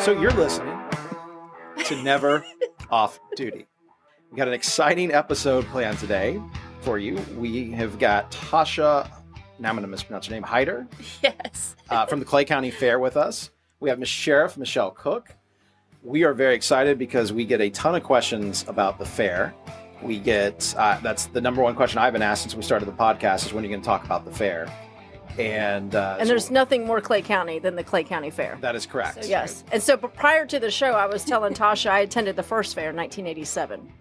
So you're listening to Never Off Duty. We got an exciting episode planned today for you. We have got Tasha, now I'm going to mispronounce her name, Hyder. Yes. From the Clay County Fair with us. We have Miss Sheriff Michelle Cook. We are very excited because we get a ton of questions about the fair. We get, that's the number one question I've been asked since we started the podcast is when are you going to talk about the fair? And there's nothing more Clay County than the Clay County Fair. That is correct. So, yes. And so but prior to the show, I was telling Tasha I attended the first fair in 1987.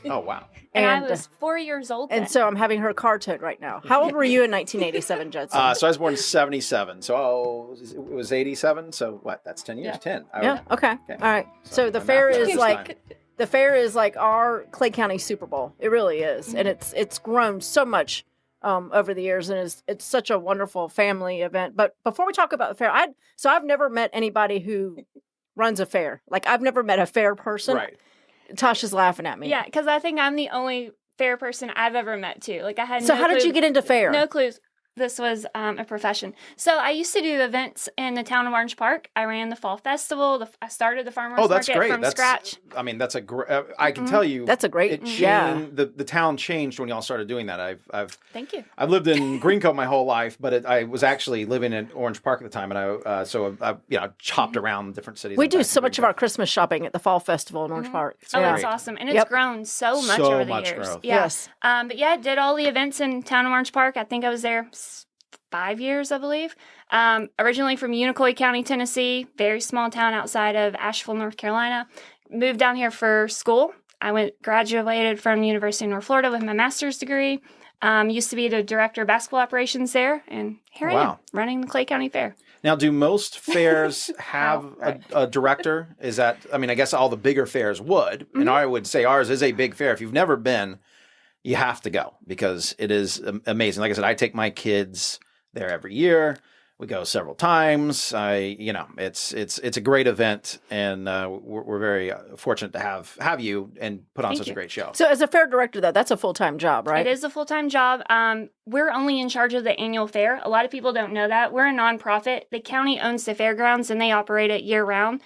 Oh, wow. And I was 4 years old then. And so I'm having her car towed right now. How old were you in 1987, Judson? So I was born in 77. So it was 87. So what? That's 10 years. Yeah. 10. Okay. All right. So the fair is like our Clay County Super Bowl. It really is. Mm-hmm. And it's grown so much over the years, and it's such a wonderful family event. But before we talk about the fair, I've never met anybody who runs a fair. Like I've never met a fair person. Right. Tasha's laughing at me. Yeah, because I think I'm the only fair person I've ever met too. Like I had So how did you get into fair? No clues. This was a profession. So I used to do events in the town of Orange Park. I ran the fall festival. I started the farmers market from scratch. I mean, that's a great. I can tell you, that's a great. The town changed when y'all started doing that. I've Thank you. I've lived in Greencoat my whole life, but I was actually living in Orange Park at the time, and I chopped around different cities. We do so much of our Christmas shopping at the fall festival in Orange Park. Oh, it's awesome, and it's grown so much over the years. Growth. Yeah. Yes. But yeah, I did all the events in town of Orange Park. I think I was there 5 years, I believe. Originally from Unicoi County, Tennessee, very small town outside of Asheville, North Carolina. Moved down here for school. I graduated from University of North Florida with my master's degree. Used to be the director of basketball operations there, and here I am running the Clay County Fair. Now, do most fairs have a director? Is that? I mean, I guess all the bigger fairs would, and I would say ours is a big fair. If you've never been, you have to go because it is amazing. Like I said, I take my kids there every year. We go several times. It's a great event, and we're very fortunate to have you and put on such a great show. So, as a fair director, though, that's a full-time job, right? It is a full-time job. We're only in charge of the annual fair. A lot of people don't know that. We're a nonprofit. The county owns the fairgrounds, and they operate it year-round.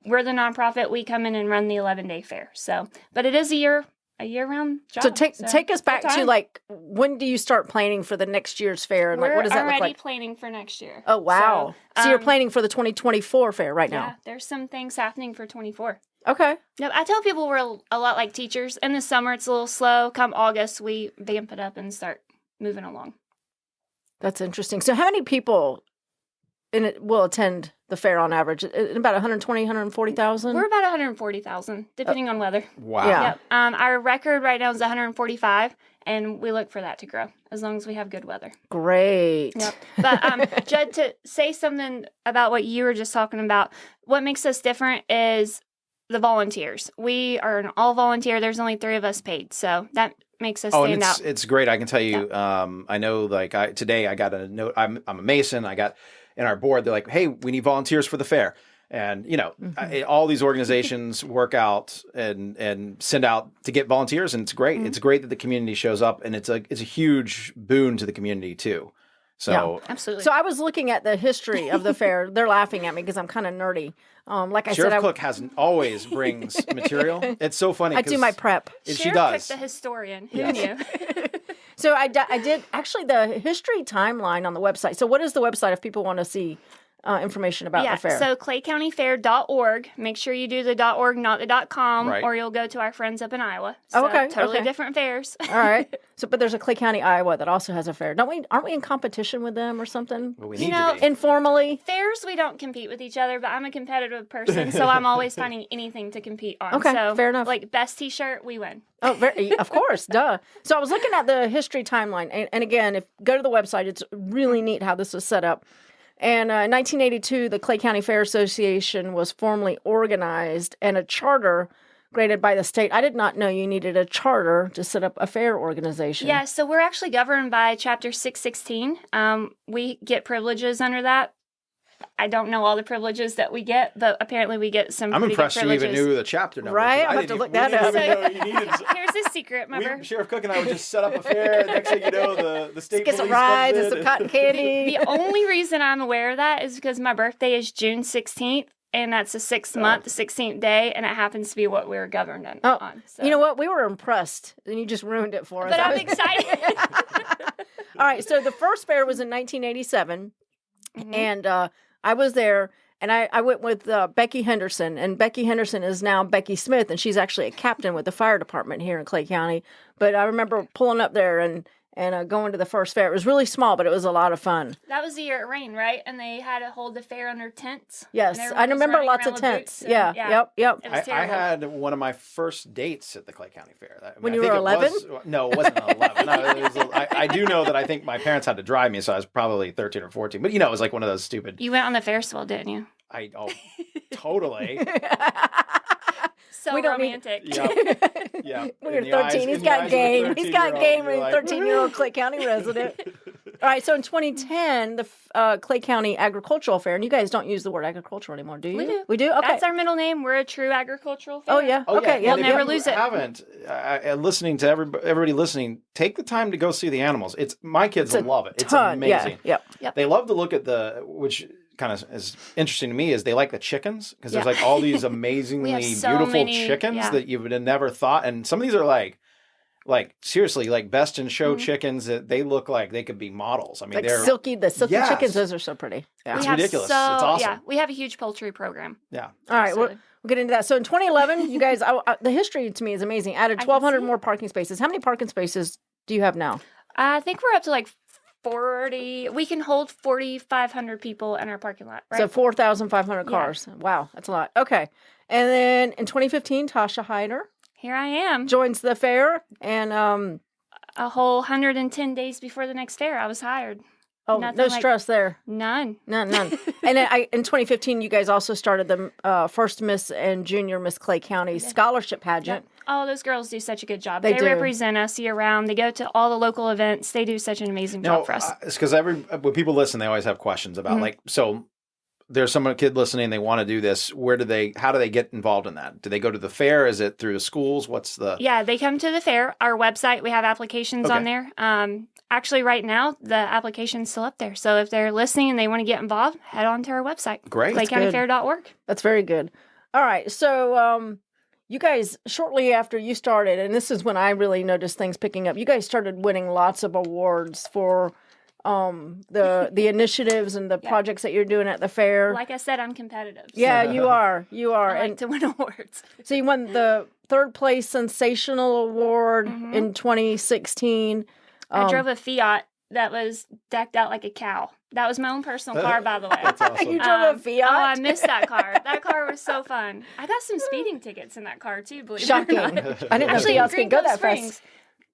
We're the nonprofit. We come in and run the 11-day fair. So, but it is a year-round job. So take us back to like when do you start planning for the next year's fair, and like what does that look like? We're already planning for next year. Oh wow! So you're planning for the 2024 fair right now? Yeah, there's some things happening for 24. Okay. No, I tell people we're a lot like teachers. In the summer, it's a little slow. Come August, we vamp it up and start moving along. That's interesting. So how many people will attend the fair on average? About 120, 140,000? We're about 140,000, depending on weather. Wow. Yeah. Yep. Our record right now is 145, and we look for that to grow as long as we have good weather. Great. Yep. But, Judd, to say something about what you were just talking about, what makes us different is the volunteers. We are an all-volunteer. There's only 3 of us paid, so that makes us stand out. It's great. I can tell you, I know, like, today I got a note. I'm a Mason. I got... in our board, they're like, hey, we need volunteers for the fair. And, all these organizations work out and send out to get volunteers. And it's great. Mm-hmm. It's great that the community shows up, and it's a huge boon to the community too. So absolutely. So I was looking at the history of the fair. They're laughing at me because I'm kind of nerdy. Like I Sheriff said, Cook always brings material. It's so funny. I do my prep. She does. Cook, the historian. Who knew? So I did actually the history timeline on the website. So what is the website if people want to see information about the fair? So claycountyfair.org. Make sure you do the .org, not the .com, or you'll go to our friends up in Iowa. So totally different fairs. All right. So, but there's a Clay County, Iowa that also has a fair. Aren't we in competition with them or something? Well, we need to be. Informally. Fairs, we don't compete with each other, but I'm a competitive person, so I'm always finding anything to compete on. Okay, so, fair enough. Like best T-shirt, we win. Oh, of course, duh. So I was looking at the history timeline, and again, go to the website. It's really neat how this was set up. And in 1982, the Clay County Fair Association was formally organized, and a charter granted by the state. I did not know you needed a charter to set up a fair organization. Yeah, so we're actually governed by Chapter 616. We get privileges under that. I don't know all the privileges that we get, but apparently we get some I'm pretty impressed good you privileges. even knew the chapter number. Right? I'll have to look that up. Here's a secret, remember? Sheriff Cook and I would just set up a fair. Next thing you know, the state get police some rides comes and some cotton candy. The only reason I'm aware of that is because my birthday is June 16th. and that's the 6th month, the 16th day, and it happens to be what we were governed on. So. You know what? We were impressed, and you just ruined it for us. But I'm excited. All right, so the first fair was in 1987, and I was there, and I went with Becky Henderson, and Becky Henderson is now Becky Smith, and she's actually a captain with the fire department here in Clay County. But I remember pulling up there and going to the first fair. It was really small, but it was a lot of fun. That was the year it rained, right? And they had to hold the fair under tents. Yes, I remember lots of tents. Yeah, yep. It was I had one of my first dates at the Clay County Fair. When you were 11? No, it wasn't 11. I do know that I think my parents had to drive me, so I was probably 13 or 14. But, it was like one of those stupid... You went on the Ferris wheel, didn't you? Totally. So we don't romantic. Yeah. When you're 13, he's got game. He's got game when he's a 13-year-old Clay County resident. All right, so in 2010, the Clay County Agricultural Fair, and you guys don't use the word agricultural anymore, do you? We do. We do? Okay. That's our middle name. We're a true agricultural fair. Oh, yeah. Okay. You'll never lose it. Haven't listening to everybody listening, take the time to go see the animals. My kids love it. It's amazing. Yeah. Yep. They love to look at which kind of is interesting to me is they like the chickens because there's like all these amazingly beautiful chickens that you would have never thought, and some of these are like seriously like best in show chickens that they look like they could be models. I mean, like they're silky chickens. Those are so pretty. Yeah. It's ridiculous. It's awesome. Yeah, we have a huge poultry program. Yeah. All right, we'll get into that. So in 2011, you guys, the history to me is amazing. Added 1,200 more parking spaces. How many parking spaces do you have now? I think we're up to like 40. We can hold 4,500 people in our parking lot, right? So 4,500 cars. Yeah. Wow, that's a lot. Okay. And then in 2015, Tasha Hyder. Here I am. Joins the fair. And a whole 110 days before the next fair, I was hired. Oh, no stress there. None. And then in 2015, you guys also started the first Miss and Junior Miss Clay County Scholarship Pageant. Yep. Oh, those girls do such a good job. They do. Represent us year round. They go to all the local events. They do such an amazing job for us. It's because when people listen, they always have questions about so there's some kid listening, they want to do this. How do they get involved in that? Do they go to the fair? Is it through the schools? Yeah, they come to the fair. Our website, we have applications on there. Actually, right now, the application's still up there. So if they're listening and they want to get involved, head on to our website. Great. ClayCountyFair.org. That's very good. All right. So you guys, shortly after you started, and this is when I really noticed things picking up, you guys started winning lots of awards for the initiatives and the projects that you're doing at the fair. Like I said, I'm competitive. Yeah, you are. I like to win awards. So you won the third place Sensational Award in 2016. I drove a Fiat that was decked out like a cow. That was my own personal car, by the way. That's awesome. You drove a Fiat? Oh, I missed that car. That car was so fun. I got some speeding tickets in that car, too, believe Shocking. it or not. I didn't know Fiats could go that fast.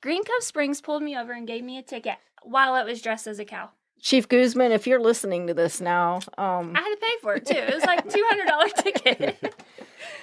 Green Cove Springs pulled me over and gave me a ticket while it was dressed as a cow. Chief Guzman, if you're listening to this now. I had to pay for it, too. It was like $200 ticket.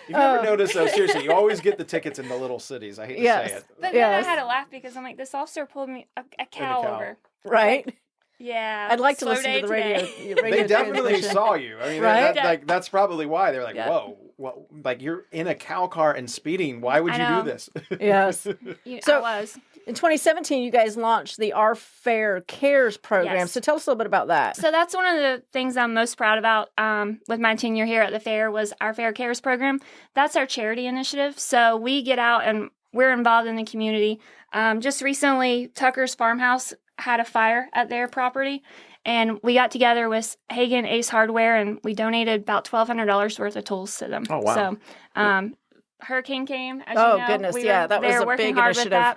You've never noticed, though, seriously, you always get the tickets in the little cities. I hate to say it. But then I had to laugh because I'm like, this officer pulled me a cow over. Right? Yeah. I'd like to listen to the radio. They definitely saw you. I mean, right? that's probably why. They're like, whoa, well, like you're in a cow car and speeding. Why would you do this? Yes. I was. In 2017, you guys launched the Our Fair Cares program. Yes. So tell us a little bit about that. So that's one of the things I'm most proud about with my tenure here at the fair was Our Fair Cares program. That's our charity initiative. So we get out and we're involved in the community. Just recently, Tucker's Farmhouse had a fire at their property, and we got together with Hagen Ace Hardware, and we donated about $1,200 worth of tools to them. Oh, wow. So hurricane came, as you know. Goodness, that was a big initiative.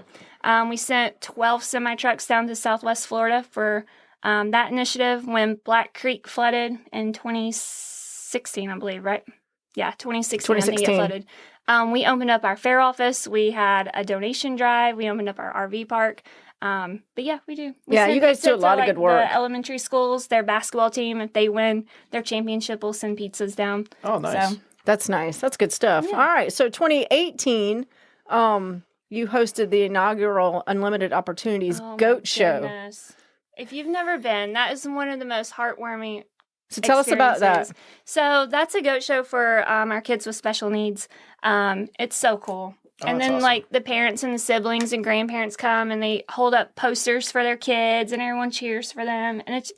We sent 12 semi-trucks down to Southwest Florida for that initiative when Black Creek flooded in 2016, I believe, right? Yeah, 2016. I think it flooded. We opened up our fair office. We had a donation drive. We opened up our RV park. But yeah, we do. You guys do a lot of good work. The elementary schools, their basketball team, if they win their championship, will send pizzas down. Oh, nice. So, that's nice. That's good stuff. Yeah. All right. So 2018, you hosted the inaugural Unlimited Opportunities Goat Show. Goodness. If you've never been, that is one of the most heartwarming So tell us about that. So that's a goat show for our kids with special needs. It's so cool. And that's then, awesome. like, the parents and the siblings and grandparents come and they hold up posters for their kids and everyone cheers for them. And it's,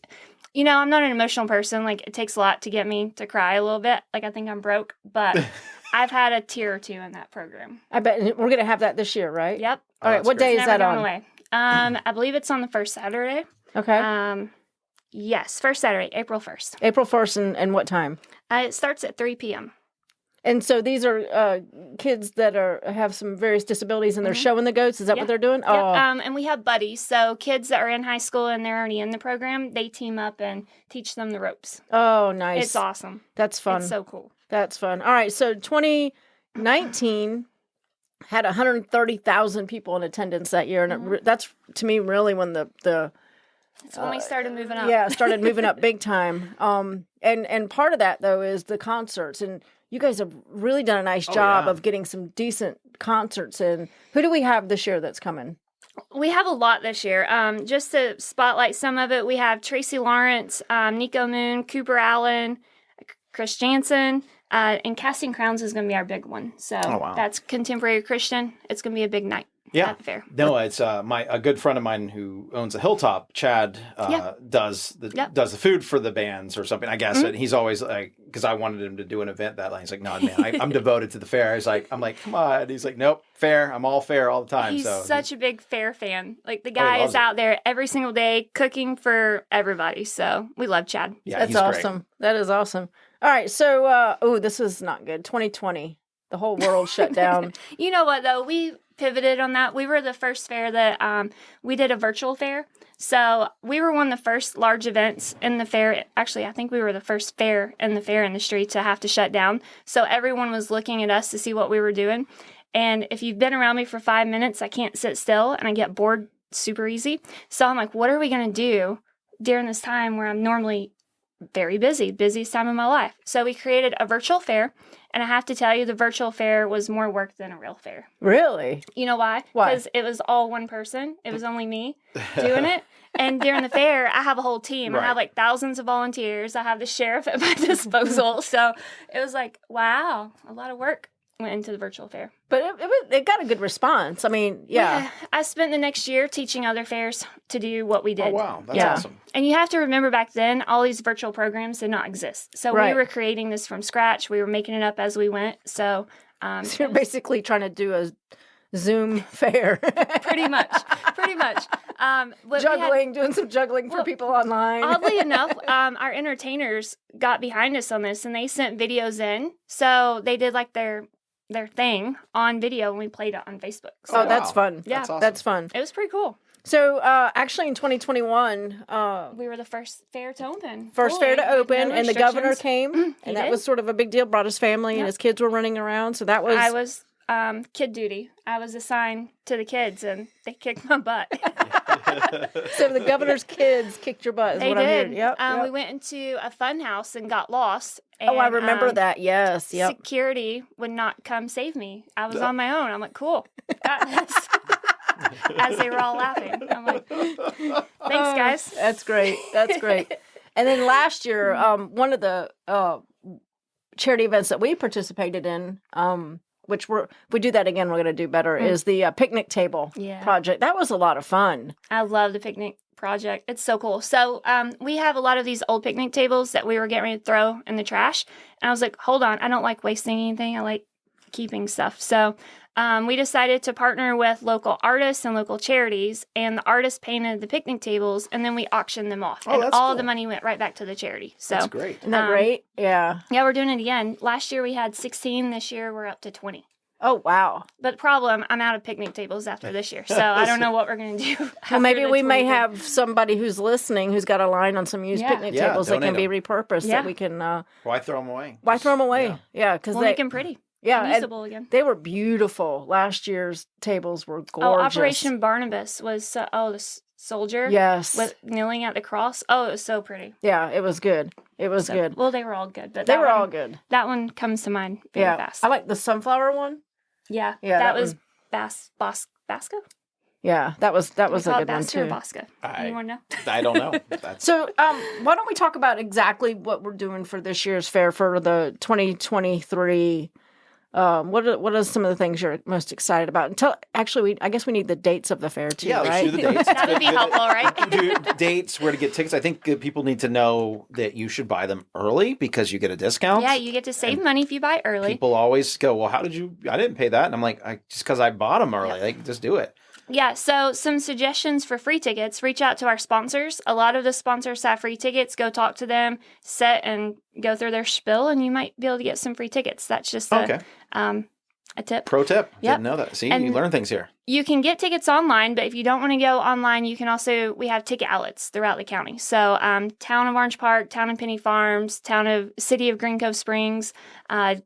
I'm not an emotional person. Like, it takes a lot to get me to cry a little bit. Like, I think I'm broke, but I've had a tear or two in that program. I bet we're going to have that this year, right? Yep. All right. What day is Never that gone on? away. I believe it's on the first Saturday. Okay. Yes, first Saturday, April 1st. April 1st and what time? It starts at 3 p.m. And so these are kids that have some various disabilities, and they're showing the goats. Is that what they're doing? Yep. And we have buddies. So kids that are in high school and they're already in the program, they team up and teach them the ropes. Oh, nice. It's awesome. That's fun. It's so cool. That's fun. All right. So 2019 had 130,000 people in attendance that year, and that's to me really when the It's when we started moving up. Yeah, started moving up big time. And part of that though is the concerts, and you guys have really done a nice job of getting some decent concerts in. Who do we have this year that's coming? We have a lot this year. Just to spotlight some of it, we have Tracy Lawrence, Nico Moon, Cooper Allen, Chris Jansen, and Casting Crowns is going to be our big one. So that's contemporary Christian. It's going to be a big night. Yeah. At the fair. No, it's a good friend of mine who owns a Hilltop, Chad, does the food for the bands or something, I guess. And he's always like, because I wanted him to do an event that night. He's like, no, man, I'm devoted to the fair. I'm like, come on. And he's like, nope, fair. I'm all fair all the time. He's such a big fair fan. Like, the he guy loves is out there every single day cooking for everybody. So we love Chad. Yeah, That's he's awesome. great. That is awesome. All right. So, this is not good. 2020, the whole world shut down. You know what, though? We pivoted on that. We were the first fair that we did a virtual fair. So we were one of the first large events in the fair. Actually, I think we were the first fair in the fair industry to have to shut down. So everyone was looking at us to see what we were doing. And if you've been around me for 5 minutes, I can't sit still and I get bored super easy. So I'm like, what are we going to do during this time where I'm normally very busy, busiest time of my life? So we created a virtual fair. And I have to tell you, the virtual fair was more work than a real fair. Really? You know why? Why? Because it was all one person. It was only me doing it. And during the fair, I have a whole team. Right. I have like thousands of volunteers. I have the sheriff at my disposal. So it was like, wow, a lot of work went into the virtual fair. But it got a good response. I mean, yeah. I spent the next year teaching other fairs to do what we did. Oh, wow. That's Yeah. awesome. And you have to remember, back then, all these virtual programs did not exist. So Right. we were creating this from scratch. We were making it up as we went. So, So you're basically trying to do a Zoom fair. pretty much. What Doing some juggling for people online. Oddly enough, our entertainers got behind us on this, and they sent videos in. So they did like their thing on video, and we played it on Facebook. So Oh, that's fun. Yeah. That's awesome. That's fun. it was pretty cool. So, actually in 2021, We were the first fair to open. first fully, fair to with open, no and the governor restrictions. came, He and that did. was sort of a big deal, brought his family, and Yep. his kids were running around, so that was... I was kid duty. I was assigned to the kids, and they kicked my butt. So the governor's kids kicked your butt, is They what I'm did. hearing. Yep, yep. We went into a fun house and got lost. And, Oh, I remember that, yes, yep. Security would not come save me. I was on my own. I'm like, cool. Got this. As they were all laughing. I'm like, thanks, guys. That's great. That's great. And then last year, one of the charity events that we participated in, which if we do that again, we're going to do better, is the picnic table project. That was a lot of fun. I love the picnic project. It's so cool. So we have a lot of these old picnic tables that we were getting ready to throw in the trash. And I was like, hold on. I don't like wasting anything. I like keeping stuff. So we decided to partner with local artists and local charities, and the artists painted the picnic tables, and then we auctioned them off. And that's all cool. the money went right back to the charity. So That's great. Isn't that great? Yeah. yeah, we're doing it again. Last year we had 16. This year we're up to 20. Oh, wow. But the problem, I'm out of picnic tables after this year, so I don't know what we're going to do. Well, maybe after we the may 23rd. have somebody who's listening who's got a line on some used Yeah. picnic Yeah, tables that can be donate repurposed Yeah. that we can... Why throw them away? why throw them away? Yeah, because We'll they... make them pretty. Yeah, and Usable again. they were beautiful. Last year's tables were gorgeous. Oh, Operation Barnabas was soldier. Yes. With kneeling at the cross. Oh, it was so pretty. Yeah, it was good. It was So- good. Well, they were all good, but They that were all one- good. That one comes to mind very Yeah. fast. I like the sunflower one. Yeah, Yeah, that that was Basco. Yeah, that was a good one Basco or too. Bosco. You want to know? I don't know. That's So, why don't we talk about exactly what we're doing for this year's fair for the 2023 What are some of the things you're most excited about? And I guess we need the dates of the fair too, Yeah, let's right? do the dates. That would be helpful, right? Do dates, where to get tickets. I think people need to know that you should buy them early because you get a discount. Yeah, you get to save money if you buy early. People always go, well, how did you? I didn't pay that, and I'm like, just because I bought them early. Like, just do it. Yeah, so some suggestions for free tickets. Reach out to our sponsors. A lot of the sponsors have free tickets. Go talk to them, sit and go through their spiel, and you might be able to get some free tickets. That's just a tip. Pro tip. Yep. Didn't know that. See, And you learn things here. You can get tickets online, but if you don't want to go online, you can also, we have ticket outlets throughout the county. So Town of Orange Park, Town of Penny Farms, City of Green Cove Springs,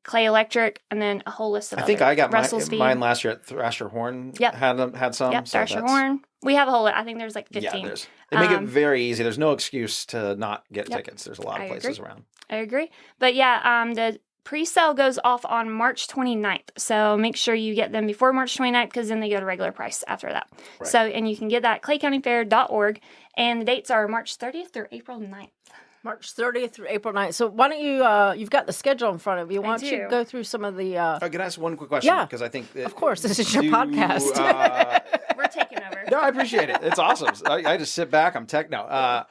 Clay Electric, and then a whole list of I think other. I got Russell's Feed. mine last year at Thrasher Horn. Yep. Had some. Yep, so Thrasher that's- Horn. We have a whole, I think there's like 15. Yeah, they make it very easy. There's no excuse to not get Yep. tickets. There's a lot of I places agree. around. I agree. But yeah, the pre-sale goes off on March 29th. So make sure you get them before March 29th because then they go to regular price after that. Right. So, and you can get that at claycountyfair.org. And the dates are March 30th through April 9th. March 30th through April 9th. So why don't you, you've got the schedule in front of you. Why don't you do. go through some of the, Can I ask one quick question? Yeah. Because I think that, of course, this is your podcast. We're taking over. No, I appreciate it. It's awesome. I just sit back. I'm techno.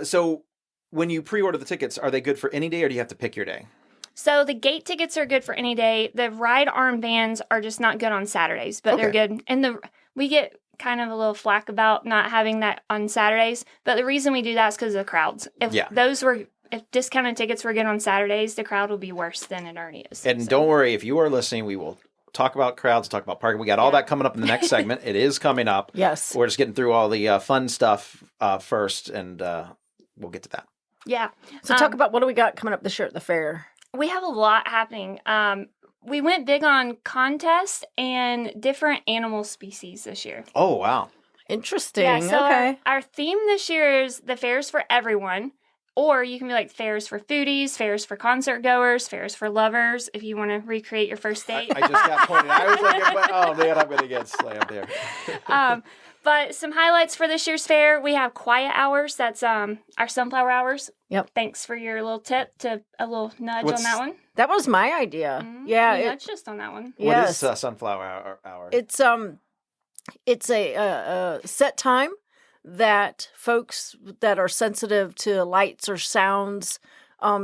So when you pre-order the tickets, are they good for any day, or do you have to pick your day? So the gate tickets are good for any day. The ride armbands are just not good on Saturdays, but they're Okay. good. And we get kind of a little flack about not having that on Saturdays. But the reason we do that is because of the crowds. If discounted tickets were good on Saturdays, the crowd would be worse than it already is. And So- don't worry, if you are listening, we will talk about crowds, talk about parking. We got all that coming up in the next segment. It is coming up. Yes. We're just getting through all the fun stuff first, and we'll get to that. Yeah. So talk about what do we got coming up this year at the fair? We have a lot happening. We went big on contests and different animal species this year. Oh, wow. Interesting. Yeah, so okay. our theme this year is the fairs for everyone. Or you can be like fairs for foodies, fairs for concert goers, fairs for lovers, if you want to recreate your first date. I just got pointed. I was like, oh, man, I'm going to get slammed there. But some highlights for this year's fair, we have quiet hours. That's our sunflower hours. Yep. Thanks for your little tip to a little nudge on that one. That was my idea. Mhm. Yeah. You nudged just on that one. What is Yes. sunflower hour? It's a set time that folks that are sensitive to lights or sounds,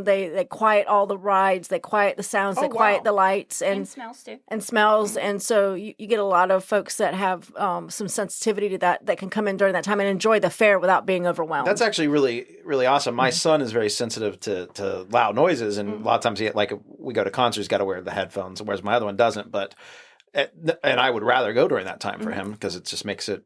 they quiet all the rides, they quiet the sounds, they quiet the lights And smells too. and smells. And so you get a lot of folks that have some sensitivity to that can come in during that time and enjoy the fair without being overwhelmed. That's actually really, really awesome. My son is very sensitive to loud noises, and a lot of times we go to concerts, he's got to wear the headphones, whereas my other one doesn't. And I would rather go during that time for him because it just makes him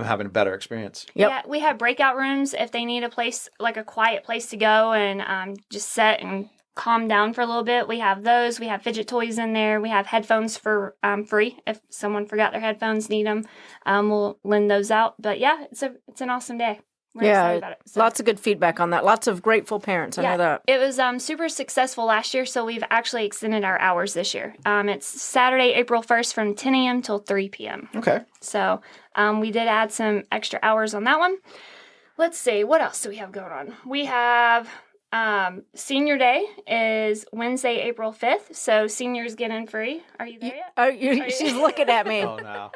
having a better experience. Yep. Yeah, we have breakout rooms if they need a place, like a quiet place to go and just sit and calm down for a little bit. We have those. We have fidget toys in there. We have headphones for free if someone forgot their headphones, need them. We'll lend those out. But yeah, it's an awesome day. We're excited about it. So- Lots of good feedback on that. Lots of grateful parents. I know that. It was super successful last year, so we've actually extended our hours this year. It's Saturday, April 1st from 10 a.m. till 3 p.m. Okay. So we did add some extra hours on that one. Let's see, what else do we have going on? We have Senior Day is Wednesday, April 5th, so seniors get in free. Are you there yet? She's looking at me. Oh, no.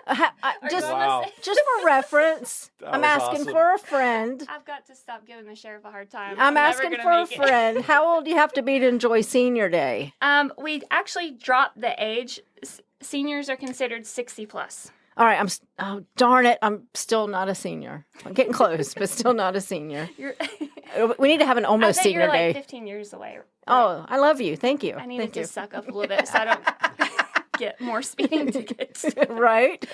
Just, Wow. just for reference, That I'm was asking awesome. for a friend. I've got to stop giving the sheriff a hard time. I'm never asking gonna for a make it. friend. How old do you have to be to enjoy Senior Day? We actually dropped the age. Seniors are considered 60 plus. All right, oh darn it, I'm still not a senior. I'm getting close, but still not a senior. We need to have an I almost bet senior you're day. like 15 years away. Oh, I love you. Thank you. I needed Thank to you. suck up a little bit so I don't get more speeding tickets. Right?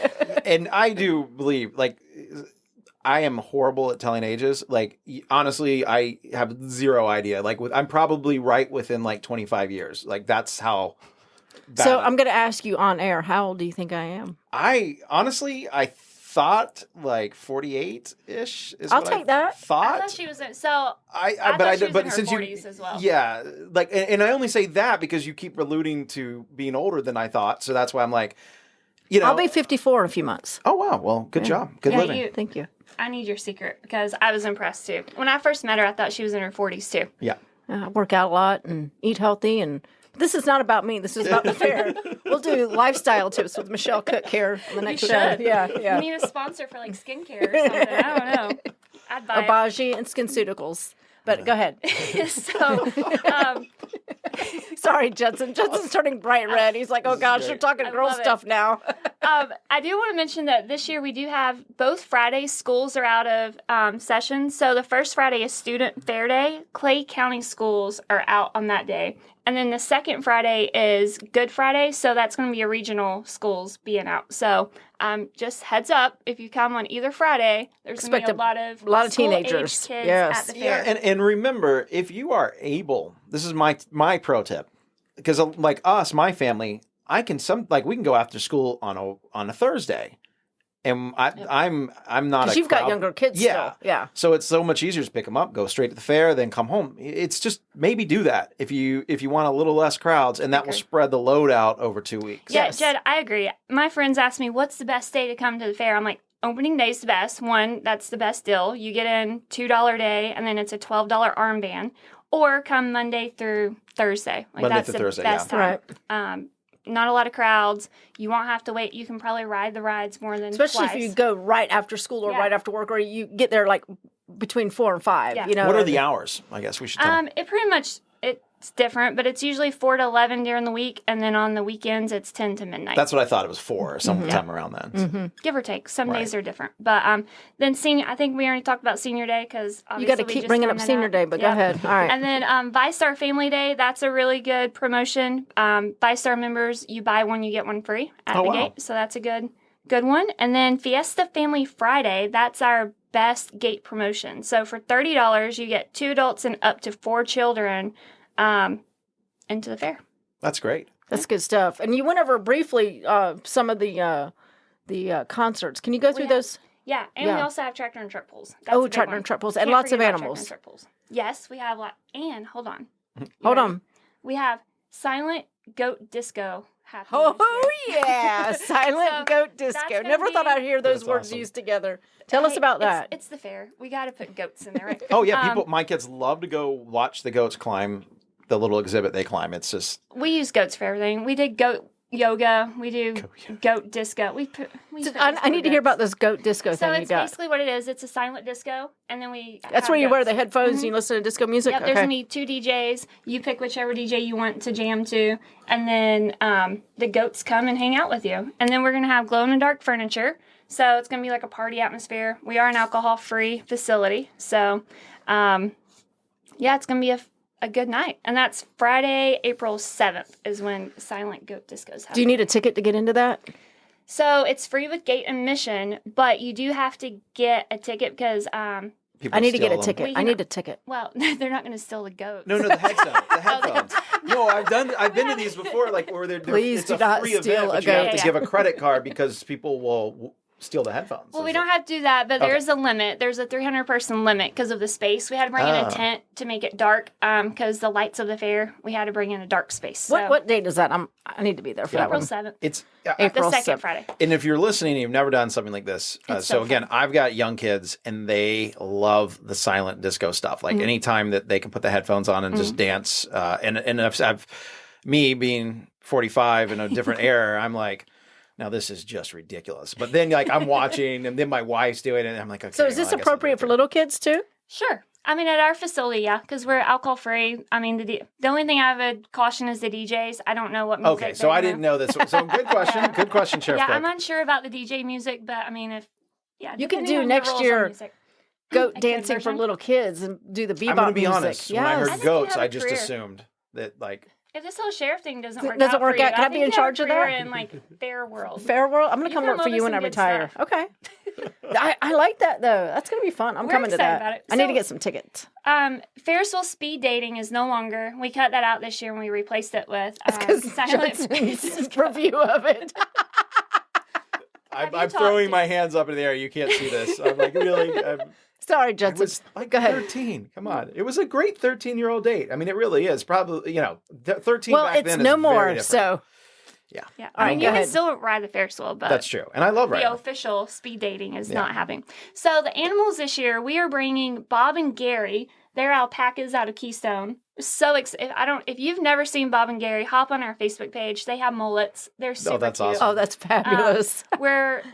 And I do believe, like, I am horrible at telling ages. Like, honestly, I have zero idea. Like, I'm probably right within like 25 years. Like, that's how bad. So I'm going to ask you on air, how old do you think I am? I thought like 48-ish is I'll what take that. I thought. thought she was in, so I thought but she was but in her since 40s you as well. Yeah, like, and I only say that because you keep alluding to being older than I thought, so that's why I'm like, I'll be 54 in a few months. Oh wow, well, good job, good Yeah, living. Thank you. I need your secret because I was impressed too. When I first met her, I thought she was in her 40s too. Yeah, I work out a lot and eat healthy and This is not about me. This is about the fair. We'll do lifestyle tips with Michelle Cook here on the next show. Yeah, yeah. We need a sponsor for like skincare or something. I don't know. I'd buy it. Abaji and SkinCeuticals. But go ahead. So, Sorry, Judson. Judson's turning bright red. He's like, oh gosh, you're talking girl love it. stuff now. I do want to mention that this year we do have both Fridays schools are out of session. So the first Friday is Student Fair Day. Clay County schools are out on that day. And then the second Friday is Good Friday. So that's going to be a regional schools being out. So just heads up, if you come on either Friday, there's going to be a lot of teenagers kids yes. at the fair. Yeah, and remember, if you are able, this is my pro tip, because like us, my family, we can go after school on a Thursday, and I'm not. Because you've got younger kids. Yeah, still. Yeah. So it's so much easier to pick them up, go straight to the fair, then come home. It's just maybe do that if you want a little less crowds, and that will spread the load out over 2 weeks. Yeah, Jed, I agree. My friends ask me, what's the best day to come to the fair? I'm like, opening day is the best. One, that's the best deal. You get in $2 day, and then it's a $12 armband. Or come Monday through Thursday. That's the best time. Right. Not a lot of crowds. You won't have to wait. You can probably ride the rides more than Especially twice. if you go right after school or right after work, or you get there like between 4 and 5. Yeah. You know. What are the hours? I guess we should tell It pretty much, it's different, but it's usually 4 to 11 during the week, and then on the weekends, it's 10 to midnight. That's what I thought it was for, sometime around then. Mm-hmm. Give or take. Some days are different. But then I think we already talked about Senior Day, because you got to keep bringing up Senior Day, but go ahead. All right. And then ViStar Family Day, that's a really good promotion. ViStar members, you buy one, you get one free at the gate. So that's a good one. And then Fiesta Family Friday, that's our best gate promotion. So for $30, you get 2 adults and up to 4 children into the fair. That's great. That's good stuff. And you went over briefly some of the concerts. Can you go through those? Yeah, and we also have tractor and truck pulls. Tractor and truck pulls, and lots of animals. Yes, we have and hold on. We have silent goat disco happening. Oh yeah, silent goat disco. Never thought I'd hear those words used together. Tell us about that. It's the fair. We got to put goats in there, right? Oh yeah, my kids love to go watch the goats climb the little exhibit they climb. It's just we use goats for everything. We did goat yoga. We do goat disco. I need to hear about this goat disco thing you got. So it's basically what it is. It's a silent disco, and then we. That's where you wear the headphones and you listen to disco music. Yep, there's gonna be 2 DJs. You pick whichever DJ you want to jam to, and then the goats come and hang out with you. And then we're gonna have glow in the dark furniture. So it's gonna be like a party atmosphere. We are an alcohol-free facility, so it's gonna be a good night. And that's Friday, April 7th is when Silent Goat Disco's happening. Do you need a ticket to get into that? So it's free with gate admission, but you do have to get a ticket because I need to get a ticket. I need a ticket. Well, they're not going to steal the goat. No, the headphones. The headphones. No, I've been to these before, like where Please it's do a not free steal event, a but you have goat. to give a credit card because people will steal the headphones. Well, we don't have to do that, but there is a limit. There's a 300-person limit because of the space. We had to bring in a tent to make it dark because the lights of the fair, we had to bring in a dark space. So. What date is that? I need to be there for April that one. 7th. It's April the 2nd 7th. Friday. And if you're listening and you've never done something like this, so again, I've got young kids and they love the silent disco stuff. Like anytime that they can put the headphones on and just dance. And I've me being 45 in a different era, I'm like, now this is just ridiculous. But then like I'm watching and then my wife's doing it and I'm like, okay. So is this appropriate for little kids too? Sure. I mean, at our facility, yeah, because we're alcohol free. I mean, the only thing I would caution is the DJs. I don't know what music. Okay, so I didn't know this. So good question. Good question, Sheriff. Yeah, I'm unsure about the DJ music, but I mean, you can do next year goat dancing for little kids and do the bebop music. I'm going to be honest. When I heard goats, I just career. assumed that like. If this whole sheriff thing doesn't work out, can I be in charge of that? In like fair world. Fair world. I'm going to come work for you when I retire. Stuff. Okay. I like that though. That's going to be fun. We're coming to that. About it. I need to get some tickets. Ferris wheel speed dating is no longer. We cut that out this year and we replaced it with silent review of it. I'm throwing my hands up in the air. You can't see this. I'm like really. Sorry, Judson. It was like 13. Come on. It was a great 13-year-old date. I mean, it really is. Probably, 13 well, back then it's no is more, very different. so. Yeah. All right, you can still ride the Ferris wheel, but that's true. And I love riding. The official speed dating is not happening. So the animals this year, we are bringing Bob and Gary. They're alpacas out of Keystone. So if you've never seen Bob and Gary, hop on our Facebook page. They have mullets. They're super that's cute. awesome. Oh, that's fabulous.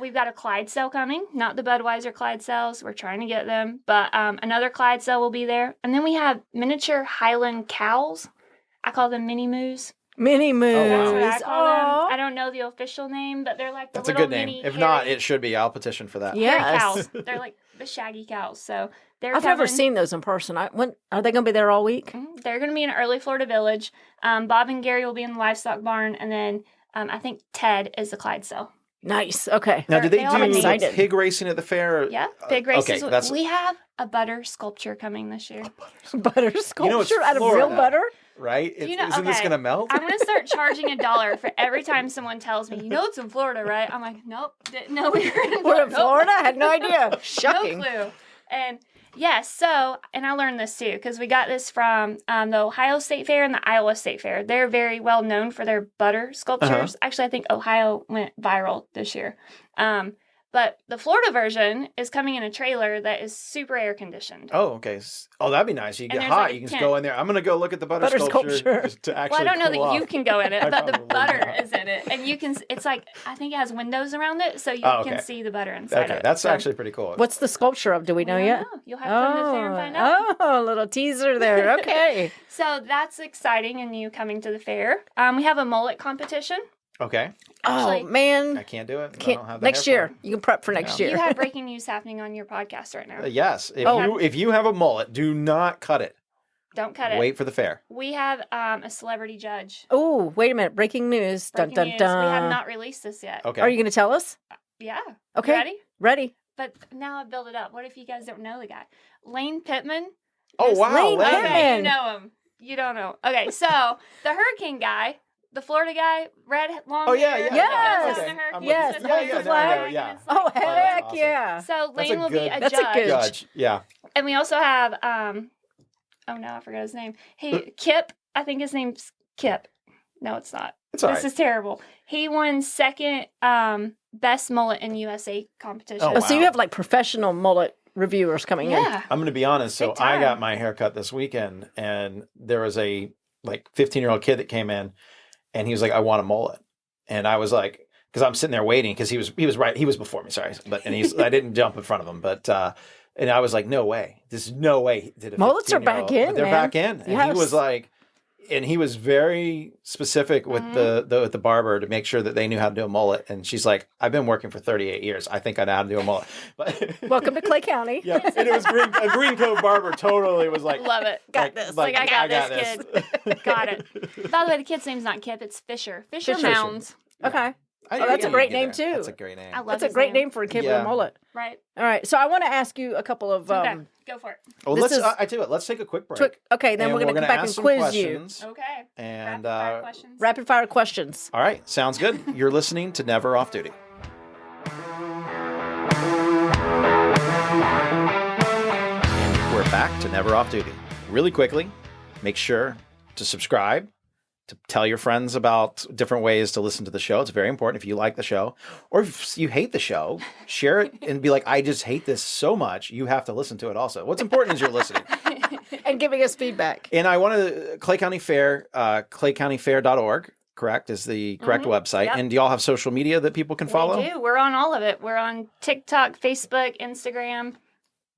We've got a Clydesdale coming, not the Budweiser Clydesdales. We're trying to get them, but another Clydesdale will be there. And then we have miniature Highland cows. I call them mini moos. Mini moos. wow. That's what I call them. I don't know the official name, but they're like the That's a little good name. mini If hairy, not, it should be. I'll petition for that. Yeah. hairy Yes. cows. They're like the shaggy cows. So they're I've never coming. seen those in person. When are they going to be there all week? They're going to be in early Florida Village. Bob and Gary will be in the livestock barn, and then I think Ted is the Clydesdale. Nice. Okay. Now, do they all do excited. pig racing at the fair? Yeah, pig races. Okay, We have a butter sculpture coming this year. Butter sculpture You know, it's out of real Florida. butter? Right? You know- Isn't this okay. going to melt? I'm going to start charging $1 for every time someone tells me, it's in Florida, right? I'm like, nope. No, we were in Florida. We're in Florida? I had no idea. No Shocking. clue. And and I learned this too, because we got this from the Ohio State Fair and the Iowa State Fair. They're very well known for their butter sculptures. Actually, I think Ohio went viral this year. But the Florida version is coming in a trailer that is super air conditioned. Oh, okay. Oh, that'd be nice. You And get there's hot. like a you can just tent. go in there. I'm going to go look at the butter Butter sculpture sculpture. just to Well, actually I don't know that cool you off. can go in it, I but the probably butter not. is in it. And you can, it's like, I think it has windows around it, so you Oh, okay. can see the butter inside Okay, it. that's So, actually pretty cool. What's the sculpture of? Do we know I don't yet? know. You'll have to come to the fair and find out. Oh, a little teaser there. Okay. So that's exciting and you coming to the fair. We have a mullet competition. Okay. Actually, Oh, man. I can't do it. I Can't, don't have the next hair year. for it. You can prep for next Yeah. year. You have breaking news happening on your podcast right now. Yes. Oh. If you have a mullet, do not cut it. Don't cut it. Wait for the fair. We have a celebrity judge. Oh, wait a minute. Breaking news. Breaking Dun, news. dun, dun. We have not released this yet. Okay. Are you going to tell us? Yeah. Okay. You ready? Ready. But now I build it up. What if you guys don't know the guy? Lane Pittman. Oh, wow. Lane Lane. Pittman. Okay, you know him. You don't know. Okay, so the hurricane guy, the Florida guy, red long Oh, yeah, hair, yeah. Yes. that was in Okay. the hurricane, I'm Yes, so the now holds he's the a flag. flag, Yeah. and it's like- Oh, that's heck awesome. yeah. So That's Lane a will be good- a That's a judge. good- Judge. Yeah. And we also have oh no, I forgot his name. Kip, I think his name's Kip. No, it's not. It's all This right. is terrible. He won second best mullet in USA competition. Oh, Oh, so you wow. have like professional mullet reviewers coming in. Yeah. I'm going to be honest. So Big I time. got my hair cut this weekend, and there was a 15-year-old kid that came in, and he was like, "I want a mullet," and I was like, because I'm sitting there waiting because he was before me. Sorry, I didn't jump in front of him, but. And I was like, no way. There's no way. He did a Mullets are 15-year-old. back in, But they're man. back in. And Yes. he was like, and he was very specific with Mm-hmm. the barber to make sure that they knew how to do a mullet. And she's like, I've been working for 38 years. I think I know how to do a mullet. But Welcome to Clay County. yeah, and it was a Green Cove barber totally was like, Love it. Got this. Like, I got this, kid. Got it. By the way, the kid's name's not Kip, it's Fisher. Fisher Fisher. Mounds. Okay. I Oh, that's a knew great you'd get name, there. too. That's a great name. I love That's a his great name for a kid with Yeah. a mullet. Right. All right. So I want to ask you a couple of Okay, go for it. Well, This let's. is- I tell you what. Let's take a quick break. okay, then and we're going to come back and ask some quiz you. questions. Okay. And Rapid fire questions. Rapid fire questions. all right, sounds good. You're listening to Never Off Duty. And we're back to Never Off Duty. Really quickly, make sure to subscribe, to tell your friends about different ways to listen to the show. It's very important if you like the show. Or if you hate the show, share it and be like, I just hate this so much. You have to listen to it also. What's important is you're listening. And giving us feedback. And I want to, Clay County Fair, claycountyfair.org, correct, is the correct website. Yep. And do y'all have social media that people can follow? We do. We're on all of it. We're on TikTok, Facebook, Instagram,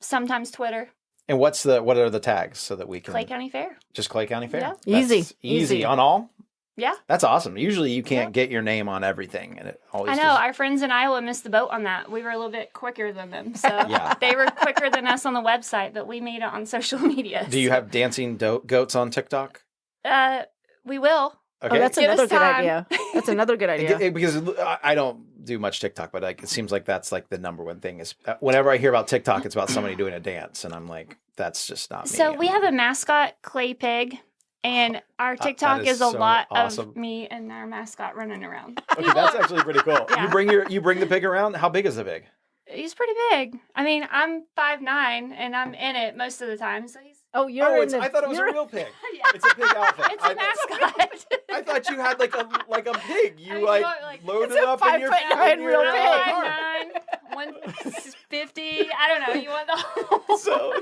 sometimes Twitter. And what are the tags so that we can Clay County Fair. just Clay County Fair? Yeah. That's Easy. easy Easy. on all. Yeah. That's awesome. Usually you can't get your name on everything, and it always. I know. just- Our friends in Iowa missed the boat on that. We were a little bit quicker than them. So Yeah. they were quicker than us on the website, but we made it on social media. Do you have dancing goats on TikTok? We will. Okay. Oh, that's Give us another good time. idea. That's another good idea. Because I don't do much TikTok, but it seems like that's like the number one thing is whenever I hear about TikTok, it's about somebody doing a dance, and I'm like, that's just not me. So we have a mascot, Clay Pig, and our TikTok is is a so lot awesome. of me and our mascot running around. Okay, that's actually pretty cool. Yeah. You bring the pig around. How big is the pig? He's pretty big. I mean, I'm 5'9", and I'm in it most of the time, so he's Oh, you're in the, I thought it was a you're- real pig. yeah. It's a pig outfit. It's a mascot. I thought you had like a pig. You I mean, like you know, like, loaded it's a up in your 5'9" in your real car. pig. 150. I don't know. You want the whole. So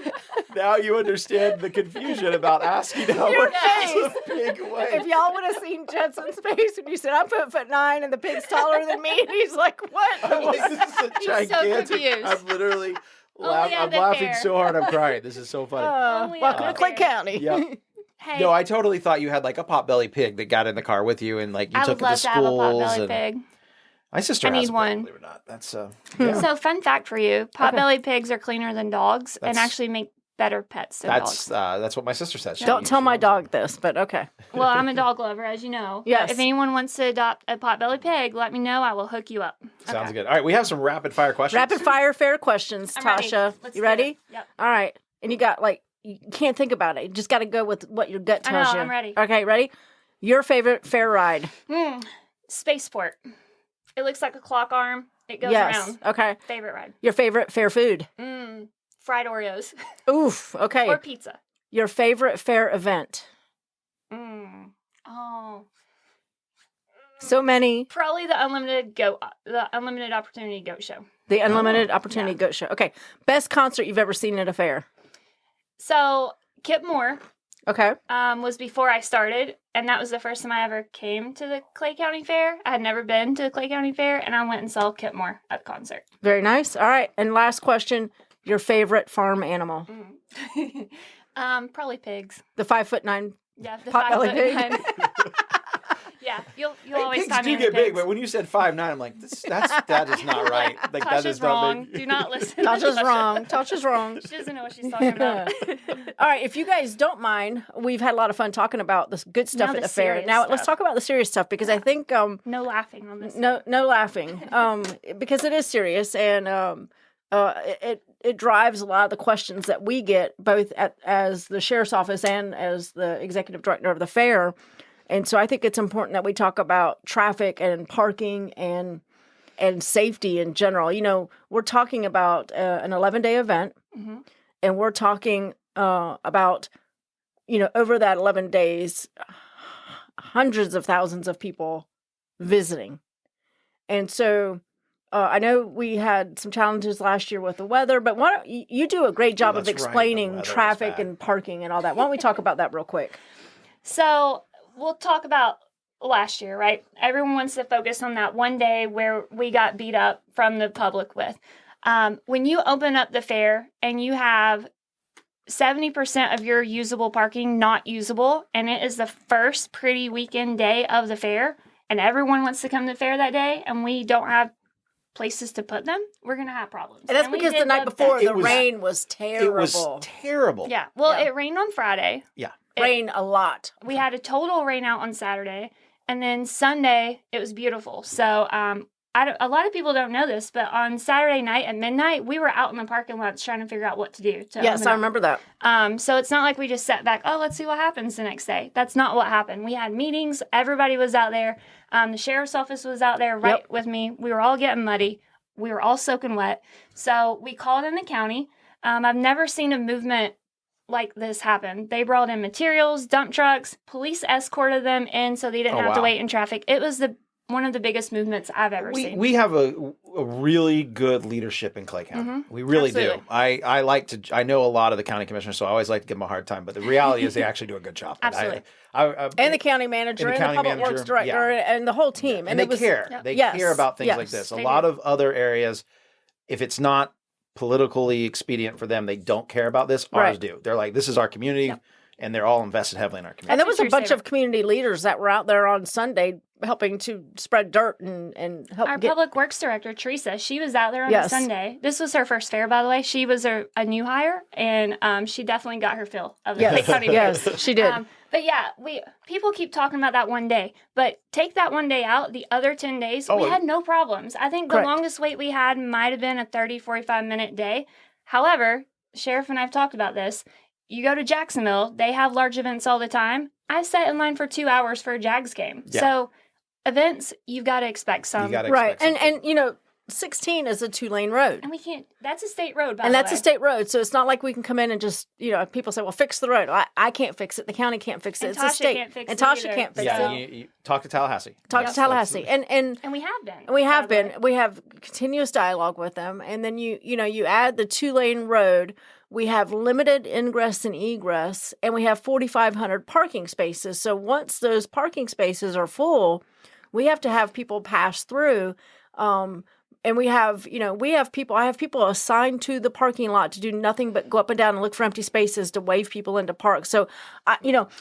now you understand the confusion about asking how Your much does a pig weigh. If y'all would have seen Judson's face when you said, I'm 5'9" and the pig's taller than me, and he's like, what? I'm like, this is a He's so gigantic. confused. I'm literally Only at I'm the laughing fair. so hard I'm crying. This is so funny. Only Welcome to at the Clay fair. County. Yep. Hey, No, I totally thought you had like a potbelly pig that got in the car with you and like you I took would it to love to have a schools. potbelly And pig. my sister I has need a pig, one. believe it or not. That's yeah. So, fun fact for you: potbelly pigs are cleaner than dogs and That's- actually make better pets than That's dogs. that's what my sister said. Don't tell my dog this, but okay. Well, I'm a dog lover, as you know. Yes. If anyone wants to adopt a potbelly pig, let me know. I will hook you up. Sounds Okay. good. All right, we have some rapid fire questions. Rapid fire fair questions, I'm ready. Tasha. Let's You do ready? it. Yep. All right. And you got you can't think about it. You just got to go with what your gut I tells know, you. I'm ready. Okay, ready? Your favorite fair ride? Spaceport. It looks like a clock arm. It goes Yes. around. Okay. Favorite ride. Your favorite fair food? Fried Oreos Oof. Okay. or pizza. Your favorite fair event? Oh, So many. probably the unlimited opportunity goat show. The Unlimited Opportunity Goat Show. Okay. Best concert you've ever seen at a fair? So Kip Moore Okay. was before I started, and that was the first time I ever came to the Clay County Fair. I had never been to the Clay County Fair, and I went and saw Kip Moore at the concert. Very nice. All right. And last question. Your favorite farm animal? Probably pigs. The 5'9". Yeah, the Potbelly 5'9". pig. Yeah, you'll always Pigs find do me get pigs. big, but when you said 5'9", I'm like, that is not right. Like that Tasha's is not wrong. big. Do not listen. to Tasha's Tasha. wrong. Tasha's wrong. She doesn't know what she's talking about. All right, if you guys don't mind, we've had a lot of fun talking about this good stuff Now at the the fair. serious Now let's stuff. talk about the serious stuff because I think No laughing on this. no laughing because it is serious and it drives a lot of the questions that we get both as the sheriff's office and as the executive director of the fair. And so I think it's important that we talk about traffic and parking and safety in general. You know, we're talking about an 11-day event, and we're talking about, over that 11 days, hundreds of thousands of people visiting. And so I know we had some challenges last year with the weather, but you do a great job of that's right. The explaining weather was traffic bad. and parking and all that. Why don't we talk about that real quick? So we'll talk about last year, right? Everyone wants to focus on that one day where we got beat up from the public with. When you open up the fair and you have 70% of your usable parking not usable, and it is the first pretty weekend day of the fair, and everyone wants to come to the fair that day, and we don't have places to put them, we're going to have problems. And that's we because the did night before best. the rain was terrible. It was terrible. Yeah. Well, Yeah. it rained on Friday. Yeah. Rain a lot. We had a total rain out on Saturday, and then Sunday it was beautiful. So a lot of people don't know this, but on Saturday night at midnight, we were out in the parking lots trying to figure out what to do. Yes, I remember that. So it's not like we just sat back, oh, let's see what happens the next day. That's not what happened. We had meetings. Everybody was out there. The sheriff's office was out there right with me. We were all getting muddy. We were all soaking wet. So we called in the county. I've never seen a movement like this happen. They brought in materials, dump trucks, police escorted them in so they didn't have to wait in traffic. It was one of the biggest movements I've ever seen. We have a really good leadership in Clay County. We really Absolutely. do. I know a lot of the county commissioners, so I always like to give them a hard time. But the reality is they actually do a good job. Absolutely. And the county manager and the public works director and the whole team. And they care. Yep. They Yes. care about things Yes. like this. A They lot do. of other areas, if it's not politically expedient for them, they don't care about this. Ours Right. do. They're like, this is our community, Yep. and they're all invested heavily in our community. And there was a Your bunch favorite. of community leaders that were out there on Sunday helping to spread dirt and help Our get. public works director, Teresa, she was out there on Yes. a Sunday. This was her first fair, by the way. She was a new hire, and she definitely got her fill of the Clay Yes, County Fair. yes, she did. But yeah, people keep talking about that one day, but take that one day out, the other 10 days, we had no problems. I think the Correct. longest wait we had might have been a 30, 45-minute day. However, Sheriff and I have talked about this. You go to Jacksonville, they have large events all the time. I sat in line for 2 hours for a Jags game. Yeah. So events, you've got to expect some. You gotta Right. expect something. And 16 is a 2-lane road. And we can't, that's a state road, by And the that's way. a state road. So it's not like we can come in and just, people say, well, fix the road. I can't fix it. The county can't fix it. And It's a Tasha state. can't fix and it Tasha either. can't fix Yeah, it. you talk to Tallahassee. Talk to Tallahassee. And we have been. we have by the been. way. We have continuous dialogue with them. And then you add the 2-lane road. We have limited ingress and egress, and we have 4,500 parking spaces. So once those parking spaces are full, we have to have people pass through. And we have people, I have people assigned to the parking lot to do nothing but go up and down and look for empty spaces to wave people into park. So,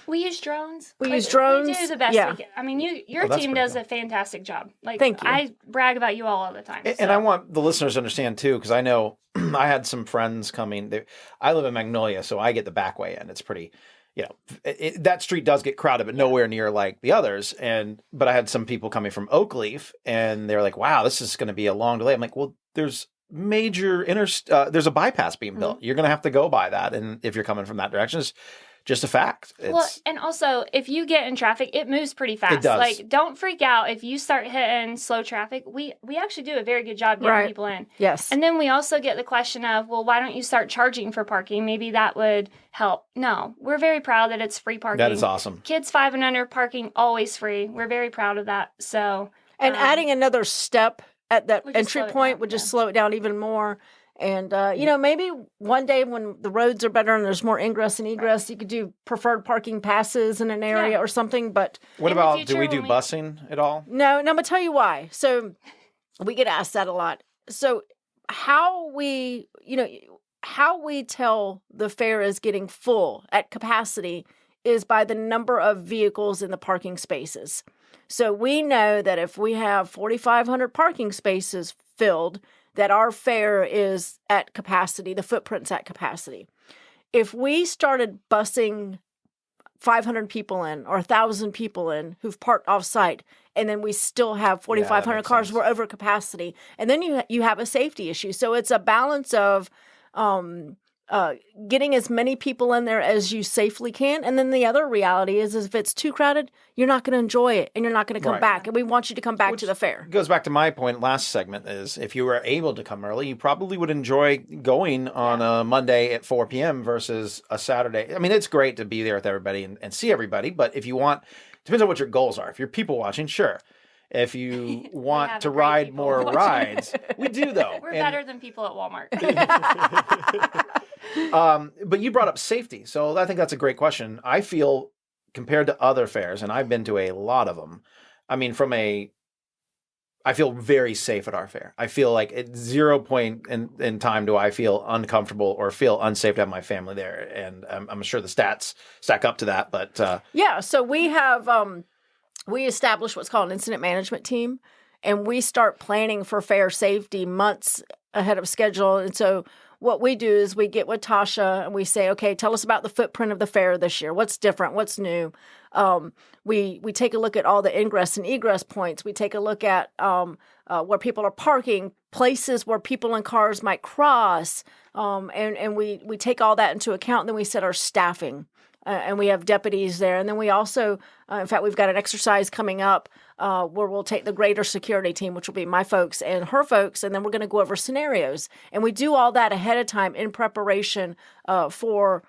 we use drones. We use drones. We do the best Yeah. we can. I mean, your that's team pretty does cool. a fantastic job. Like, Thank you. I brag about you all the time. And I want the listeners to understand too, because I know I had some friends coming. I live in Magnolia, so I get the back way in. It's pretty, that street does get crowded, but nowhere near like the others. But I had some people coming from Oakleaf, and they're like, "Wow, this is going to be a long delay." I'm like, "Well, there's there's a bypass being built. You're going to have to go by that, and if you're coming from that direction, it's just a fact." Well, and also, if you get in traffic, it moves pretty fast. It does. Like, don't freak out if you start hitting slow traffic. We actually do a very good job getting Right. people in. Yes. And then we also get the question of, well, why don't you start charging for parking? Maybe that would help. No, we're very proud that it's free parking. That is awesome. Kids 5 and under parking always free. We're very proud of that. So, And adding another step at that Would just entry slow it point down, would just yeah. slow it down even more. And, maybe one day when the roads are better and there's more ingress and egress, you could do preferred parking passes in an area Yeah. or something. But What in the about, do future, we do when we- busing at all? no, I'm going to tell you why. So we get asked that a lot. So how we tell the fair is getting full at capacity is by the number of vehicles in the parking spaces. So we know that if we have 4,500 parking spaces filled, that our fair is at capacity, the footprint's at capacity. If we started busing 500 people in or 1,000 people in who've parked off-site, and then we still have 4,500 makes cars, sense. we're over capacity. And then you have a safety issue. So it's a balance of getting as many people in there as you safely can. And then the other reality is if it's too crowded, you're not going to enjoy it and you're not going to come Right. back. And we want you to come back to the fair. Goes back to my point last segment is if you were able to come early, you probably would enjoy going on a Monday at 4 p.m. versus a Saturday. I mean, it's great to be there with everybody and see everybody, but if you want, depends on what your goals are. If you're people watching, sure. If you want have to a great ride people more watching. rides, we do though. we're And- better than people at Walmart. But you brought up safety. So I think that's a great question. I feel compared to other fairs, and I've been to a lot of them. I mean, I feel very safe at our fair. I feel like at 0 point in time do I feel uncomfortable or feel unsafe to have my family there. And I'm sure the stats stack up to that, but Yeah, so we have we establish what's called an incident management team, and we start planning for fair safety months ahead of schedule. And so what we do is we get with Tasha and we say, okay, tell us about the footprint of the fair this year. What's different? What's new? We take a look at all the ingress and egress points. We take a look at where people are parking, places where people and cars might cross, and we take all that into account. And then we set our staffing. And we have deputies there. And then we also, in fact, we've got an exercise coming up where we'll take the greater security team, which will be my folks and her folks, and then we're going to go over scenarios. And we do all that ahead of time in preparation for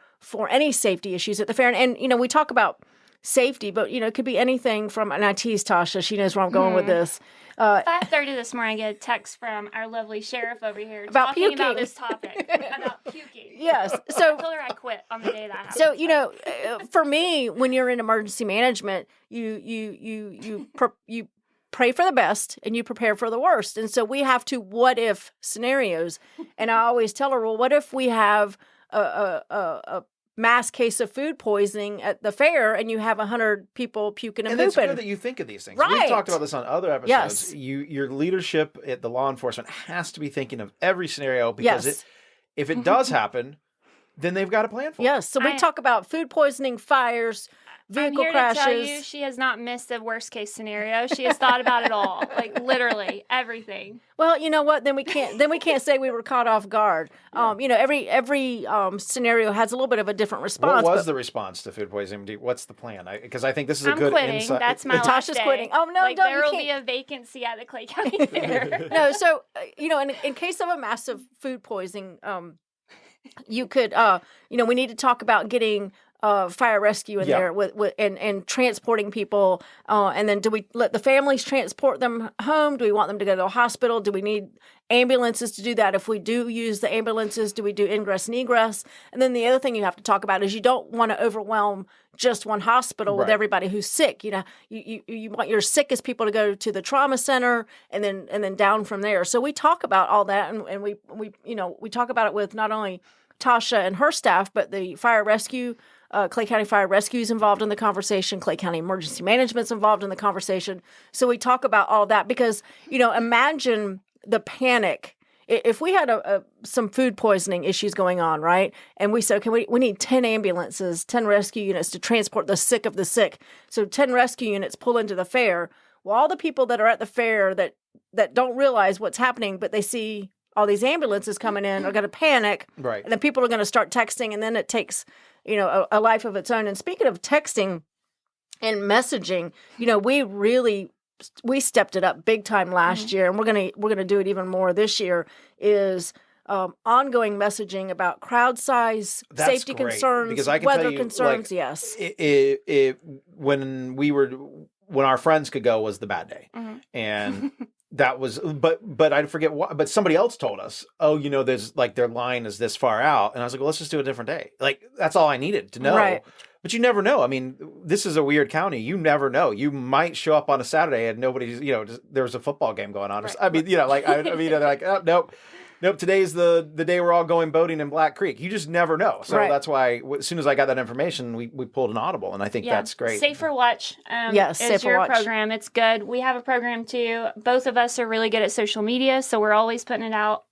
any safety issues at the fair. And we talk about safety, but, it could be anything from, and I tease Tasha, she knows where I'm going with this. 5:30 this morning, I get a text from our lovely sheriff over here About talking puking. about this topic, about puking. Yes. I So told her I quit on the day that happened. So, for me, when you're in emergency management, you pray for the best and you prepare for the worst. And so we have to what if scenarios. And I always tell her, well, what if we have a mass case of food poisoning at the fair and you have 100 people puking and it's pooping? good that you think of these things. Right. We've talked about this on other episodes. Yes. Your leadership at the law enforcement has to be thinking of every scenario because Yes. if it does happen, then they've got a plan for it. Yes. So we talk about food poisoning, fires, vehicle I'm here crashes. to tell you, she has not missed the worst case scenario. She has thought about it all, like literally everything. Well, you know what? Then we can't say we were caught off guard. Every scenario has a little bit of a different response. What was the response to food poisoning? What's the plan? Because I think this is a I'm good quitting. insight. That's my last Tasha's day. quitting. Oh, no, don't. There will be a vacancy at the Clay County Fair. No, so in case of a massive food poisoning, you could we need to talk about getting fire rescue in there with and transporting people, and then do we let the families transport them home? Do we want them to go to a hospital? Do we need ambulances to do that? If we do use the ambulances, do we do ingress and egress? And then the other thing you have to talk about is you don't want to overwhelm just one hospital with everybody who's sick. You want your sickest people to go to the trauma center and then down from there. So we talk about all that, and we talk about it with not only Tasha and her staff, but the fire rescue. Clay County Fire Rescue is involved in the conversation. Clay County Emergency Management's involved in the conversation. So we talk about all that because, imagine the panic. If we had some food poisoning issues going on, right? And we said, okay, we need 10 ambulances, 10 rescue units to transport the sick of the sick. So 10 rescue units pull into the fair. Well, all the people that are at the fair that don't realize what's happening, but they see all these ambulances coming in are going to panic. Right. And then people are going to start texting, and then it takes a life of its own. And speaking of texting and messaging, we stepped it up big time last year, and we're gonna do it even more this year. Is ongoing messaging about crowd size, safety great, concerns, because I can weather tell you, concerns. like, Yes, when our friends could go was the bad day, and. That was, but I forget what, but somebody else told us, there's like their line is this far out. And I was like, well, let's just do a different day. Like, that's all I needed to know. Right. But you never know. I mean, this is a weird county. You never know. You might show up on a Saturday and nobody's, there was a football game going on. Right. I mean, they're like, oh, nope. Today's the day we're all going boating in Black Creek. You just never know. So that's why as soon as I got that information, we pulled an audible, and I think that's great. Safer Watch is Safer your Watch program. It's good. We have a program too. Both of us are really good at social media, so we're always putting it out.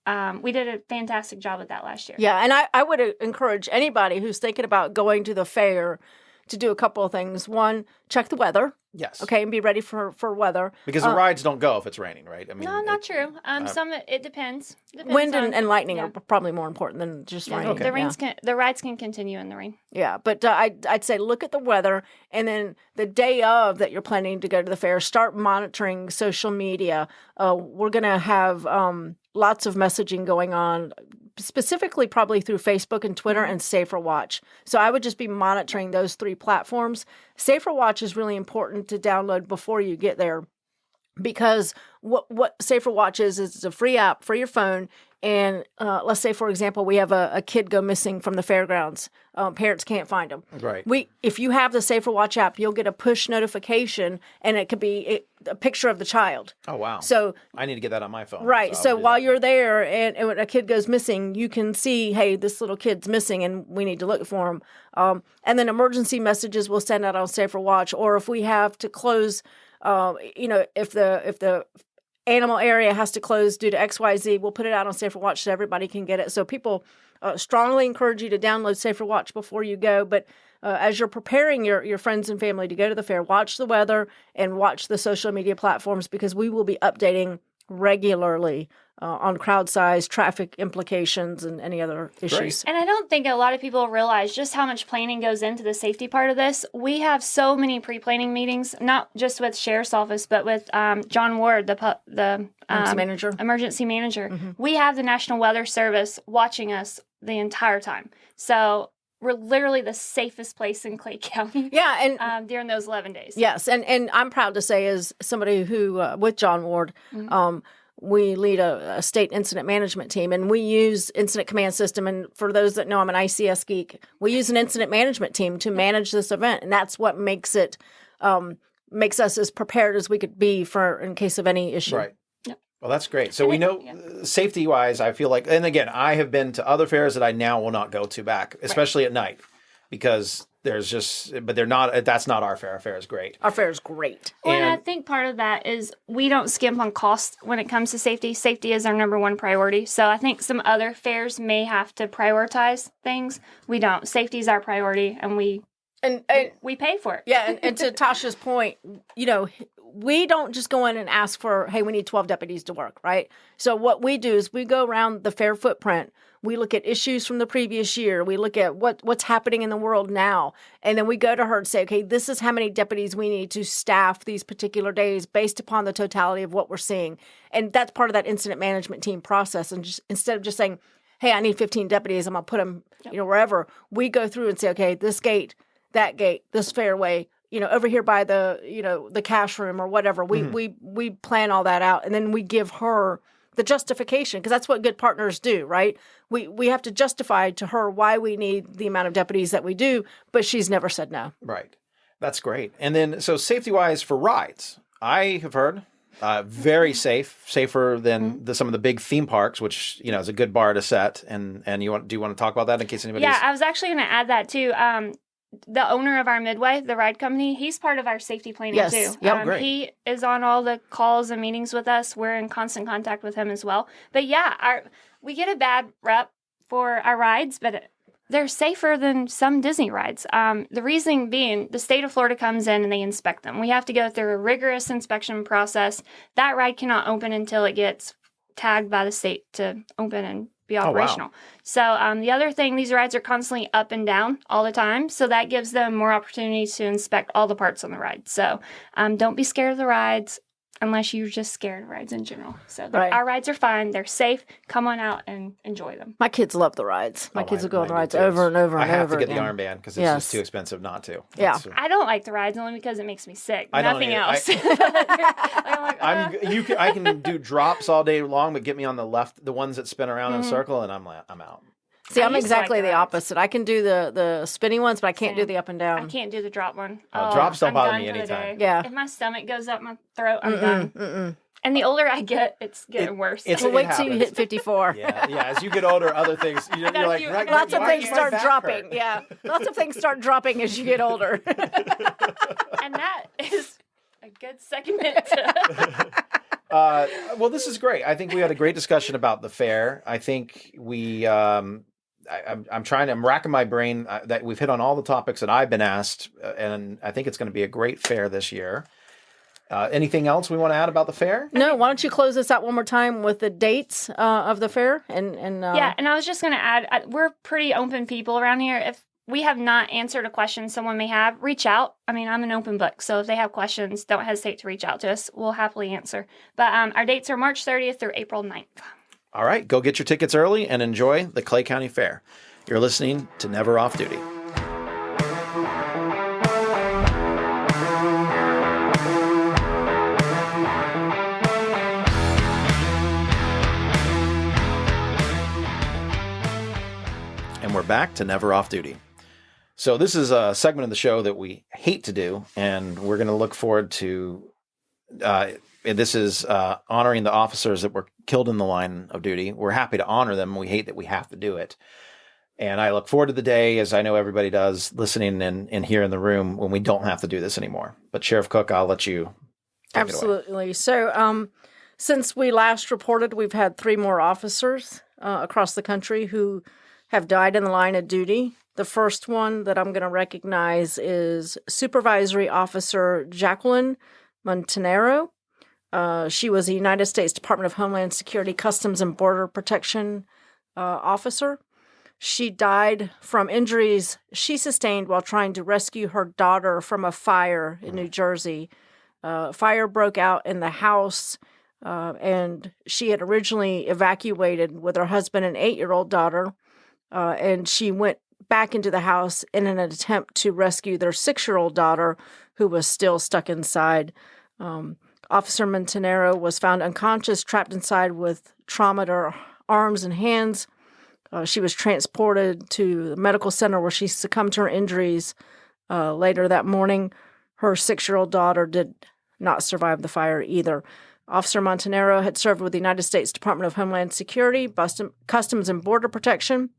We did a fantastic job with that last year. Yeah, and I would encourage anybody who's thinking about going to the fair to do a couple of things. One, check the weather. Yes. Okay, and be ready for weather. Because the rides don't go if it's raining, right? I mean, no, not true. It depends. Wind and lightning are probably more important than just rain. Okay. The rides can continue in the rain. Yeah, but I'd say look at the weather, and then the day of that you're planning to go to the fair, start monitoring social media. We're going to have lots of messaging going on, specifically probably through Facebook and Twitter and Safer Watch. So I would just be monitoring those 3 platforms. Safer Watch is really important to download before you get there, because what Safer Watch is it's a free app for your phone. And let's say, for example, we have a kid go missing from the fairgrounds. Parents can't find him. Right. If you have the Safer Watch app, you'll get a push notification, and it could be a picture of the child. Oh, wow. So I need to get that on my phone. Right. So while you're there and when a kid goes missing, you can see, hey, this little kid's missing and we need to look for him. And then emergency messages we'll send out on Safer Watch. Or if we have to close, if the animal area has to close due to XYZ, we'll put it out on Safer Watch so everybody can get it. So people strongly encourage you to download Safer Watch before you go. But as you're preparing your friends and family to go to the fair, watch the weather and watch the social media platforms, because we will be updating regularly on crowd size, traffic implications, and any other issues. And I don't think a lot of people realize just how much planning goes into the safety part of this. We have so many pre-planning meetings, not just with Sheriff's Office, but with John Ward, the emergency manager. Mm-hmm. We have the National Weather Service watching us the entire time. So we're literally the safest place in Clay County. Yeah, and during those 11 days. Yes, and I'm proud to say, as somebody who with John Ward, we lead a state incident management team, and we use Incident Command System. And for those that know, I'm an ICS geek. We use an incident management team to manage this event, and that's what makes it makes us as prepared as we could be in case of any issue. Right. Well, that's great. So we know safety-wise, I feel like, and again, I have been to other fairs that I now will not go to back, especially at night, because that's not our fair. Our fair is great. Our fair is great. Well, and I think part of that is we don't skimp on cost when it comes to safety. Safety is our number one priority. So I think some other fairs may have to prioritize things. We don't. Safety is our priority, and we And we pay for it. Yeah, and to Tasha's point, we don't just go in and ask for, hey, we need 12 deputies to work, right? So what we do is we go around the fair footprint. We look at issues from the previous year. We look at what's happening in the world now. And then we go to her and say, okay, this is how many deputies we need to staff these particular days based upon the totality of what we're seeing. And that's part of that incident management team process. And just instead of just saying, hey, I need 15 deputies, I'm going to put them, wherever, we go through and say, okay, this gate, that gate, this fairway, over here by the cash room or whatever. We plan all that out, and then we give her the justification, because that's what good partners do, right? We have to justify to her why we need the amount of deputies that we do, but she's never said no. Right. That's great. And then, so safety-wise for rides, I have heard very safer than some of the big theme parks, which, is a good bar to set. And do you want to talk about that in case anybody's... Yeah, I was actually going to add that too. The owner of our Midway, the ride company, he's part of our safety planning too. Yep. Great. He is on all the calls and meetings with us. We're in constant contact with him as well. But yeah, we get a bad rep for our rides, but they're safer than some Disney rides. The reason being, the state of Florida comes in and they inspect them. We have to go through a rigorous inspection process. That ride cannot open until it gets tagged by the state to open and be operational. Oh, wow. So the other thing, these rides are constantly up and down all the time. So that gives them more opportunities to inspect all the parts on the ride. So don't be scared of the rides unless you're just scared of rides in general. So our rides are fine. They're safe. Come on out and enjoy them. My kids love the rides. My kids will go on the rides too. over and over and over. I have to get again. the armband because it's just too expensive not to. Yeah. I don't like the rides only because it makes me sick. I Nothing else. I can do drops all day long, but get me on the left, the ones that spin around in a circle, and I'm out. See, I'm exactly the opposite. I can do the spinny ones, but I can't do the up and down. I can't do the drop one. Drops don't bother me for the anytime. day. Yeah. If my stomach goes up my throat, I'm done. And the older I get, it's getting worse. Well, wait till you hit 54. Yeah. As you get older, other things, you're like... Lots of things start dropping. Hurt? Yeah. Lots of things start dropping as you get older. And that is a good segment to... Well, this is great. I think we had a great discussion about the fair. I think we... I'm racking my brain that we've hit on all the topics that I've been asked, and I think it's going to be a great fair this year. Anything else we want to add about the fair? No. Why don't you close this out one more time with the dates of the fair? Yeah, and I was just going to add, we're pretty open people around here. If we have not answered a question someone may have, reach out. I mean, I'm an open book, so if they have questions, don't hesitate to reach out to us. We'll happily answer. But our dates are March 30th through April 9th. All right, go get your tickets early and enjoy the Clay County Fair. You're listening to Never Off Duty. And we're back to Never Off Duty. So this is a segment of the show that we hate to do, and we're going to look forward to... this is honoring the officers that were killed in the line of duty. We're happy to honor them. We hate that we have to do it. And I look forward to the day, as I know everybody does, listening and here in the room, when we don't have to do this anymore. But Sheriff Cook, I'll let you take it away. Absolutely. So since we last reported, we've had 3 more officers across the country who have died in the line of duty. The first one that I'm going to recognize is Supervisory Officer Jacqueline Montanaro. She was a United States Department of Homeland Security Customs and Border Protection officer. She died from injuries she sustained while trying to rescue her daughter from a fire in New Jersey. Fire broke out in the house, and she had originally evacuated with her husband and 8-year-old daughter, and she went back into the house in an attempt to rescue their 6-year-old daughter, who was still stuck inside. Officer Montanaro was found unconscious, trapped inside with trauma to her arms and hands. She was transported to the medical center where she succumbed to her injuries later that morning. Her 6-year-old daughter did not survive the fire either. Officer Montanaro had served with the United States Department of Homeland Security, Customs and Border Protection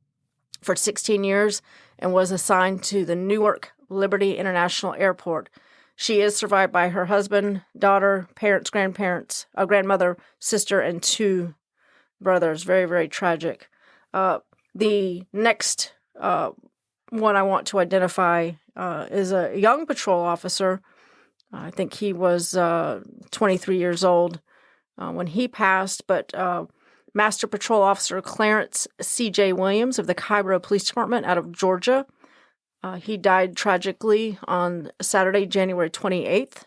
for 16 years and was assigned to the Newark Liberty International Airport. She is survived by her husband, daughter, parents, grandparents, a grandmother, sister, and 2 brothers. Very, very tragic. The next one I want to identify is a young patrol officer. I think he was 23 years old when he passed, but Master Patrol Officer Clarence C.J. Williams of the Cairo Police Department out of Georgia. He died tragically on Saturday, January 28th.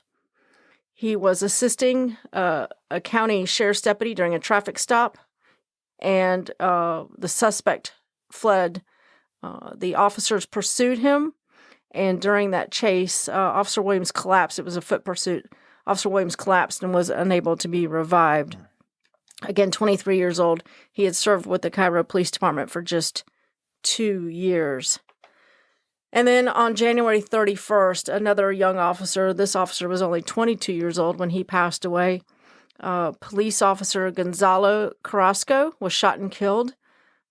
He was assisting a county sheriff's deputy during a traffic stop, and the suspect fled. The officers pursued him, and during that chase, Officer Williams collapsed. It was a foot pursuit. Officer Williams collapsed and was unable to be revived. Again, 23 years old. He had served with the Cairo Police Department for just 2 years. And then on January 31st, another young officer, this officer was only 22 years old when he passed away. Police officer Gonzalo Carrasco was shot and killed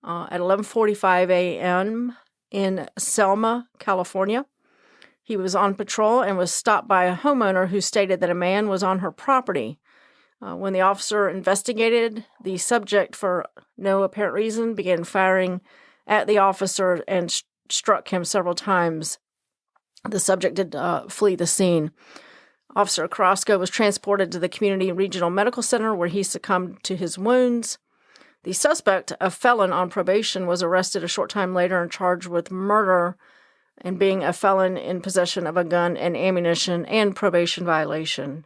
at 11:45 a.m. in Selma, California. He was on patrol and was stopped by a homeowner who stated that a man was on her property. When the officer investigated, the subject, for no apparent reason, began firing at the officer and struck him several times. The subject did flee the scene. Officer Carrasco was transported to the Community Regional Medical Center where he succumbed to his wounds. The suspect, a felon on probation, was arrested a short time later and charged with murder and being a felon in possession of a gun and ammunition and probation violation.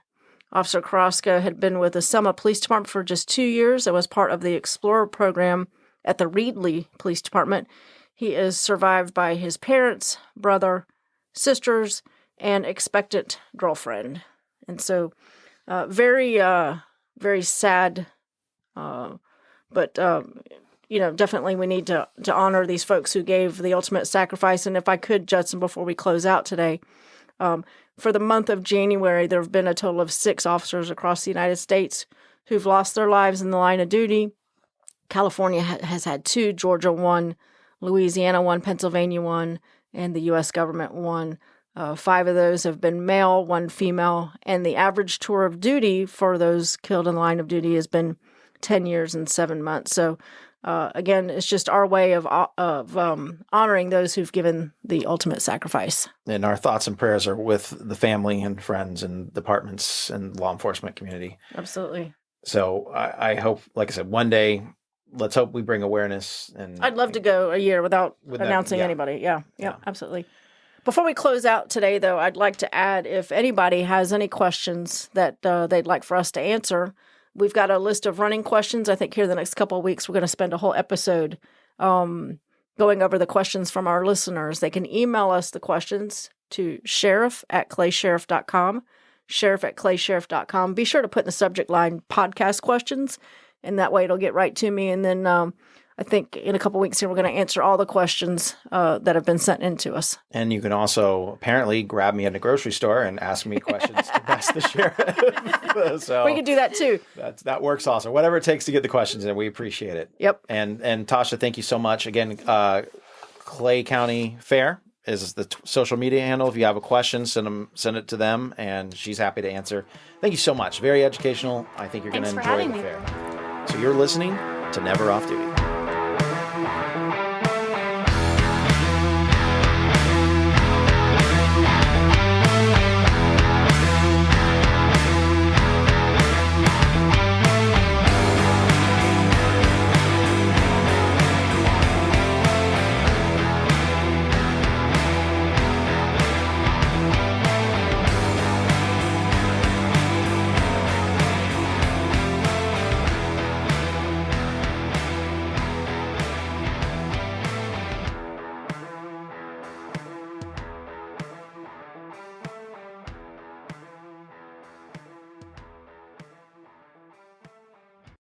Officer Carrasco had been with the Selma Police Department for just 2 years and was part of the Explorer program at the Reedley Police Department. He is survived by his parents, brother, sisters, and expectant girlfriend. And so, very sad, but definitely we need to honor these folks who gave the ultimate sacrifice. And if I could, Judson, before we close out today, for the month of January, there have been a total of 6 officers across the United States who've lost their lives in the line of duty. California has had 2, Georgia 1, Louisiana 1, Pennsylvania 1, and the U.S. government 1. 5 of those have been male, 1 female, and the average tour of duty for those killed in the line of duty has been 10 years and 7 months. So, again, it's just our way of honoring those who've given the ultimate sacrifice. And our thoughts and prayers are with the family and friends and departments and law enforcement community. Absolutely. So I hope, like I said, one day, let's hope we bring awareness. And I'd love to go a year without announcing anybody. Yeah, absolutely. Before we close out today, though, I'd like to add, if anybody has any questions that they'd like for us to answer, we've got a list of running questions. I think here the next couple of weeks, we're going to spend a whole episode going over the questions from our listeners. They can email us the questions to sheriff@claysheriff.com, sheriff@claysheriff.com. Be sure to put in the subject line podcast questions, and that way it'll get right to me. And then I think in a couple of weeks here, we're going to answer all the questions that have been sent in to us. And you can also apparently grab me at a grocery store and ask me questions to best the sheriff. So we can do that too. That works also. Whatever it takes to get the questions in, we appreciate it. Yep. And Tasha, thank you so much. Again, Clay County Fair is the social media handle. If you have a question, send it to them, and she's happy to answer. Thank you so much. Very educational. I think you're going to enjoy the fair. So you're listening to Never Off Duty.